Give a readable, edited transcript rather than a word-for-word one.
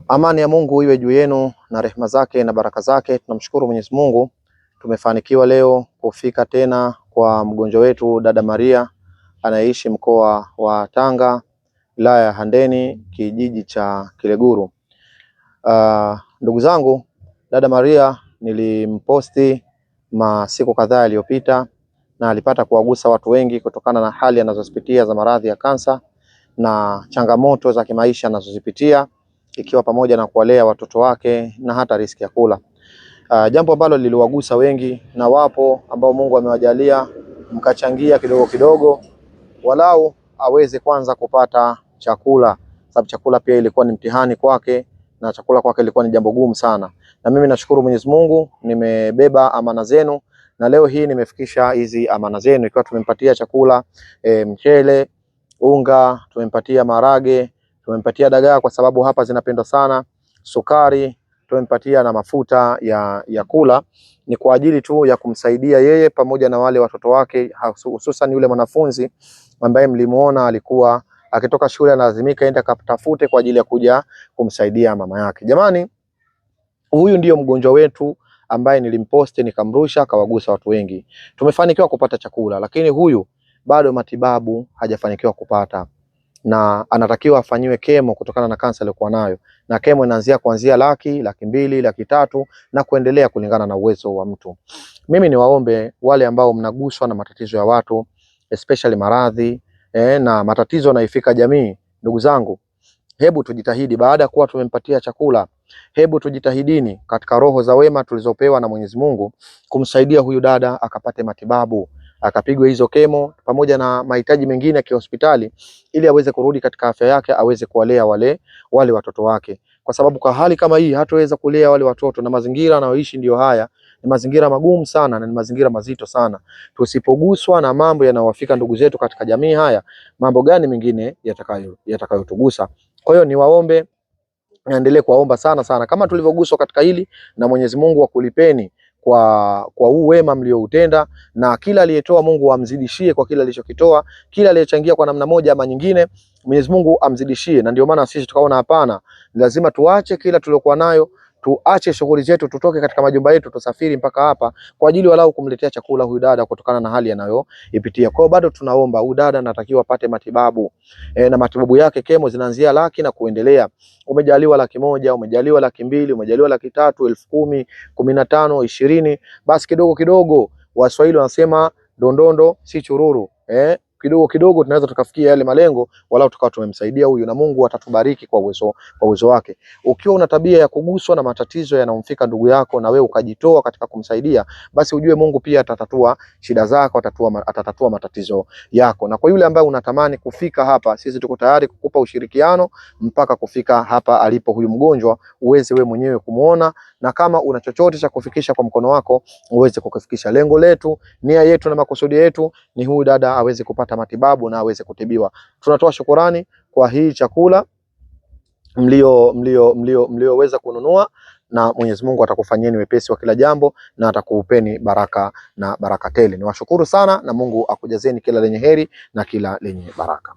Amani ya Mungu iwe juu yenu na rehema zake na baraka zake. Tunamshukuru Mwenyezi Mungu, tumefanikiwa leo kufika tena kwa mgonjwa wetu dada Maria anayeishi mkoa wa Tanga, wilaya ya Handeni, kijiji cha Kileguru. Ndugu zangu, dada Maria nilimposti masiku kadhaa yaliyopita na alipata kuwagusa watu wengi kutokana na hali anazozipitia za maradhi ya kansa na changamoto za kimaisha anazozipitia, ikiwa pamoja na kuwalea watoto wake na hata riski ya kula. Jambo ambalo liliwagusa wengi, na wapo ambao Mungu amewajalia mkachangia kidogo kidogo walau aweze kwanza kupata chakula, sababu chakula pia ilikuwa ni mtihani kwake na chakula kwake ilikuwa ni jambo gumu sana. Na mimi nashukuru Mwenyezi Mungu, nimebeba amana zenu na leo hii nimefikisha hizi amana zenu, ikiwa tumempatia chakula mchele, unga, tumempatia marage, tumempatia dagaa kwa sababu hapa zinapendwa sana, sukari, tumempatia na mafuta ya kula. Ni kwa ajili tu ya kumsaidia yeye pamoja na wale watoto wake, hususan yule mwanafunzi ambaye mlimuona alikuwa akitoka shule analazimika enda katafute kwa ajili ya kuja kumsaidia mama yake. Jamani, huyu ndiyo mgonjwa wetu ambaye nilimposti nikamrusha akawagusa watu wengi. Tumefanikiwa kupata chakula, lakini huyu bado matibabu hajafanikiwa kupata, na anatakiwa afanyiwe kemo kutokana na kansa aliyokuwa nayo, na kemo inaanzia kuanzia laki, laki mbili, laki tatu na kuendelea kulingana na uwezo wa mtu. Mimi niwaombe wale ambao mnaguswa na matatizo ya watu, especially maradhi na matatizo yanaifika jamii, ndugu zangu, hebu tujitahidi baada ya kuwa tumempatia chakula, hebu tujitahidini katika roho za wema tulizopewa na Mwenyezi Mungu kumsaidia huyu dada akapate matibabu, akapigwe hizo kemo pamoja na mahitaji mengine ya kihospitali, ili aweze kurudi katika afya yake, aweze kuwalea wale watoto wake, kwa sababu kwa hali kama hii hataweza kulea wale watoto, na mazingira anayoishi ndio haya, ni mazingira magumu sana na ni mazingira mazito sana. Tusipoguswa na mambo yanayowafika ndugu zetu katika jamii haya, mambo gani mengine yatakayotugusa? Kwa hiyo niwaombe, naendelee kuwaomba sana sana kama tulivyoguswa katika hili, na Mwenyezi Mungu akulipeni kwa huu wema mlioutenda, na kila aliyetoa Mungu amzidishie kwa kila alichokitoa, kila aliyechangia kwa namna moja ama nyingine Mwenyezi Mungu amzidishie. Na ndio maana sisi tukaona hapana, lazima tuache kila tuliokuwa nayo, tuache shughuli zetu, tutoke katika majumba yetu, tusafiri mpaka hapa kwa ajili walau kumletea chakula huyu dada kutokana na hali anayoipitia. Kwa hiyo bado tunaomba huyu dada anatakiwa apate matibabu na matibabu yake kemo zinaanzia laki na kuendelea. Umejaliwa laki moja, umejaliwa laki mbili, umejaliwa laki tatu, 10,000, 15, 20, basi kidogo kidogo. Waswahili wanasema dondondo si chururu. Kidogo kidogo tunaweza tukafikia yale malengo, walau tukawa tumemsaidia huyu, na Mungu atatubariki kwa uwezo wake. Ukiwa una tabia ya kuguswa na matatizo yanayomfika ndugu yako na wewe ukajitoa katika kumsaidia, basi ujue Mungu pia atatatua shida zako, atatatua matatizo yako. Na kwa yule ambaye unatamani kufika hapa, sisi tuko tayari kukupa ushirikiano mpaka kufika hapa alipo huyu mgonjwa, uweze wewe mwenyewe kumuona, na kama una chochote cha kufikisha kwa mkono wako uweze kukifikisha. Lengo letu, nia yetu na makusudi yetu ni huyu dada aweze kupata matibabu na aweze kutibiwa. Tunatoa shukurani kwa hii chakula mlioweza kununua, na Mwenyezi Mungu atakufanyeni wepesi wa kila jambo na atakupeni baraka na baraka tele. Niwashukuru sana na Mungu akujazeni kila lenye heri na kila lenye baraka.